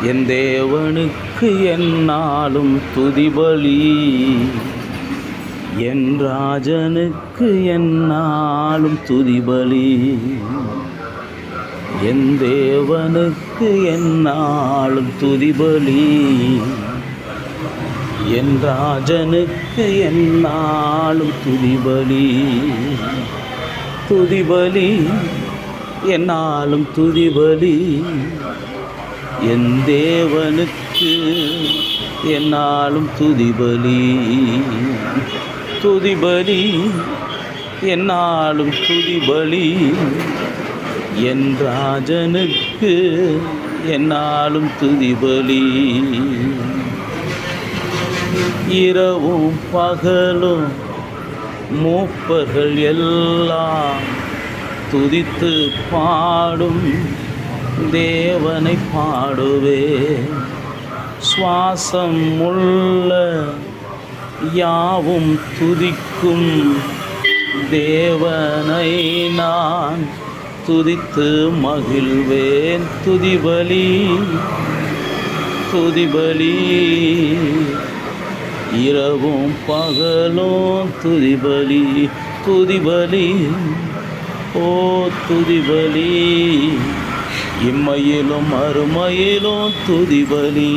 என் தேவனுக்கு எந்நாளும் துதிபலி, என் ராஜனுக்கு எந்நாளும் துதிபலி. என் தேவனுக்கு எந்நாளும் துதிபலி, என் ராஜனுக்கு எந்நாளும் துதிபலி. துதிபலி எந்நாளும் துதிபலி, என் தேவனுக்கு எந்நாளும் துதிபலி. துதிபலி எந்நாளும் துதிபலி, என் ராஜனுக்கு எந்நாளும் துதிபலி. இரவும் பகலும் மூப்பர்கள் எல்லாம் துதித்து பாடும் தேவனை பாடுவே. சுவாசம் உள்ள யாவும் துதிக்கும் தேவனை நான் துதித்து மகிழ்வேன். துதிபலி துதிபலி, இரவும் பகலும் துதிபலி. துதிபலி ஓ துதிபலி, இம்மையிலும் அருமையிலும் துதிபலி.